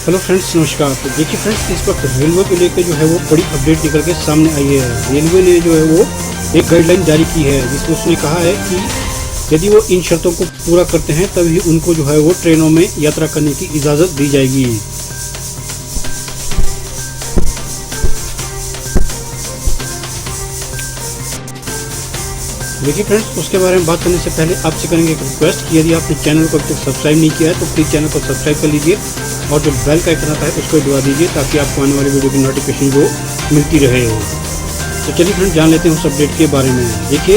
Hello friends, नमस्कार। तो देखिए फ्रेंड्स, इस वक्त रेलवे को लेकर जो है वो बड़ी अपडेट निकल के सामने आई है। रेलवे ने जो है वो एक गाइडलाइन जारी की है जिसमें उसने कहा है कि यदि वो इन शर्तों को पूरा करते हैं तभी उनको जो है वो ट्रेनों में यात्रा करने की इजाज़त दी जाएगी। देखिए फ्रेंड्स, उसके बारे में बात करने से पहले आपसे करेंगे एक रिक्वेस्ट कि यदि आपने चैनल को अब तक सब्सक्राइब नहीं किया है तो प्लीज़ चैनल को सब्सक्राइब कर लीजिए और जो बेल का आइकन आता है उसको दबा दीजिए ताकि आपको आने वाली वीडियो की नोटिफिकेशन को मिलती रहे। तो चलिए फ्रेंड्स, जान लेते हैं उस अपडेट के बारे में। देखिए,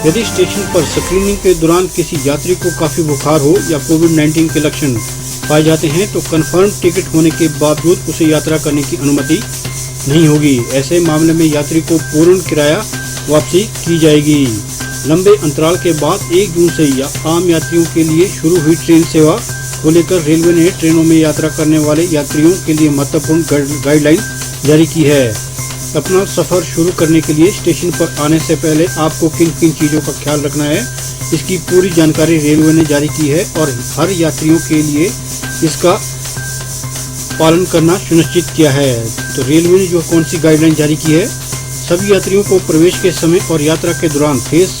यदि स्टेशन पर स्क्रीनिंग के दौरान किसी यात्री को काफ़ी बुखार हो या कोविड-19 के लक्षण पाए जाते हैं तो कन्फर्म टिकट होने के बावजूद उसे यात्रा करने की अनुमति नहीं होगी। ऐसे मामले में यात्री को पूर्ण किराया वापसी की जाएगी। लंबे अंतराल के बाद 1 जून से आम यात्रियों के लिए शुरू हुई ट्रेन सेवा को लेकर रेलवे ने ट्रेनों में यात्रा करने वाले यात्रियों के लिए महत्वपूर्ण गाइडलाइन जारी की है। अपना सफ़र शुरू करने के लिए स्टेशन पर आने से पहले आपको किन किन चीज़ों का ख्याल रखना है, इसकी पूरी जानकारी रेलवे ने जारी की है और हर यात्रियों के लिए इसका पालन करना सुनिश्चित किया है। तो रेलवे ने जो कौन सी गाइडलाइन जारी की है, सभी यात्रियों को प्रवेश के समय और यात्रा के दौरान फेस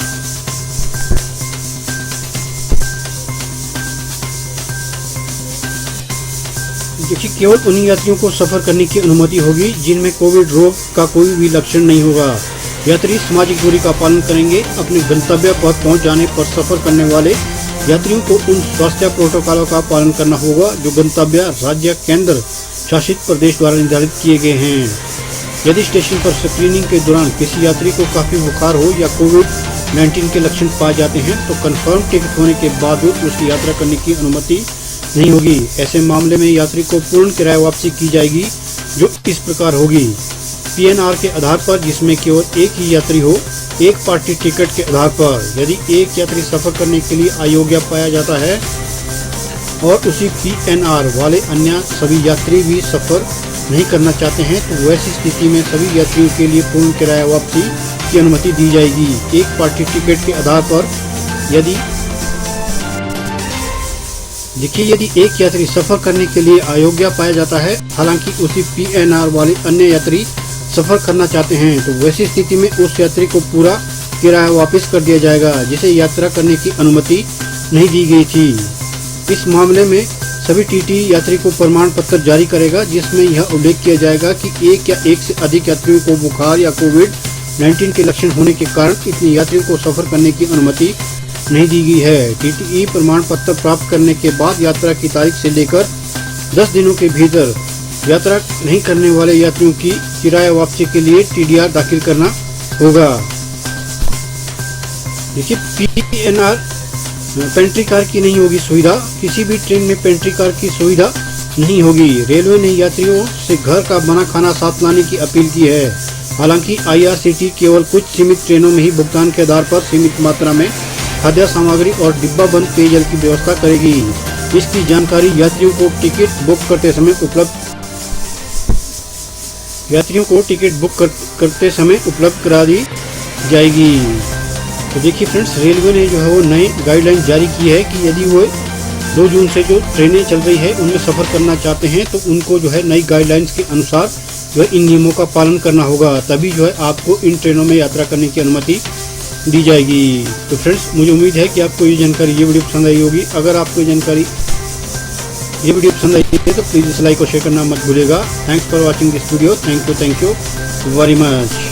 देखिए, केवल उन्हीं यात्रियों को सफ़र करने की अनुमति होगी जिनमें कोविड रोग का कोई भी लक्षण नहीं होगा। यात्री सामाजिक दूरी का पालन करेंगे। अपने गंतव्य पर पहुंच जाने पर सफ़र करने वाले यात्रियों को उन स्वास्थ्य प्रोटोकॉलों का पालन करना होगा जो गंतव्य राज्य केंद्र शासित प्रदेश द्वारा निर्धारित किए गए हैं। यदि स्टेशन पर स्क्रीनिंग के दौरान किसी यात्री को काफ़ी बुखार हो या कोविड-19 के लक्षण पाए जाते हैं तो कन्फर्म टिकट होने के बावजूद उसकी यात्रा करने की अनुमति नहीं होगी। ऐसे मामले में यात्री को पूर्ण किराया वापसी की जाएगी जो इस प्रकार होगी। पीएनआर के आधार पर, जिसमें केवल एक ही यात्री हो, एक पार्टी टिकट के आधार पर। यदि एक यात्री सफ़र करने के लिए अयोग्य पाया जाता है और उसी पीएनआर वाले अन्य सभी यात्री भी सफ़र नहीं करना चाहते हैं तो वैसी स्थिति में सभी यात्रियों के लिए पूर्ण किराया वापसी की अनुमति दी जाएगी। एक पार्टी टिकट के आधार पर यदि एक यात्री सफ़र करने के लिए अयोग्य पाया जाता है, हालांकि उसी पीएनआर वाले अन्य यात्री सफ़र करना चाहते हैं तो वैसी स्थिति में उस यात्री को पूरा किराया वापस कर दिया जाएगा जिसे यात्रा करने की अनुमति नहीं दी गई थी। इस मामले में सभी टीटी यात्री को प्रमाण पत्र जारी करेगा जिसमें यह उल्लेख किया जाएगा कि एक या एक से अधिक यात्रियों को बुखार या कोविड-19 के लक्षण होने के कारण इतने यात्रियों को सफ़र करने की अनुमति नहीं दी गई है। टीटीई प्रमाण पत्र प्राप्त करने के बाद यात्रा की तारीख से लेकर 10 दिनों के भीतर यात्रा नहीं करने वाले यात्रियों की किराया वापसी के लिए टीडीआर दाखिल करना होगा। देखिए, पीएनआर पेंट्री कार की नहीं होगी सुविधा। किसी भी ट्रेन में पेंट्री कार की सुविधा नहीं होगी। रेलवे ने यात्रियों से घर का बना खाना साथ लाने की अपील की है। हालांकि आईआरसीटी केवल कुछ सीमित ट्रेनों में ही भुगतान के आधार पर सीमित मात्रा में खाद्य सामग्री और डिब्बा बंद पेयजल की व्यवस्था करेगी। इसकी जानकारी यात्रियों को टिकट बुक करते समय उपलब्ध करा दी जाएगी। तो देखिए फ्रेंड्स, रेलवे ने जो है वो नई गाइडलाइन जारी की है कि यदि वो 2 जून से जो ट्रेनें चल रही है उनमें सफ़र करना चाहते हैं तो उनको जो है नई गाइडलाइंस के अनुसार जो है इन नियमों का पालन करना होगा, तभी जो है आपको इन ट्रेनों में यात्रा करने की अनुमति दी जाएगी। तो फ्रेंड्स, मुझे उम्मीद है कि आपको ये वीडियो पसंद आई होगी। अगर आपको ये वीडियो पसंद आई है तो प्लीज़ इस लाइक और शेयर करना मत भूलिएगा। Thanks for watching this video. Thank you very much.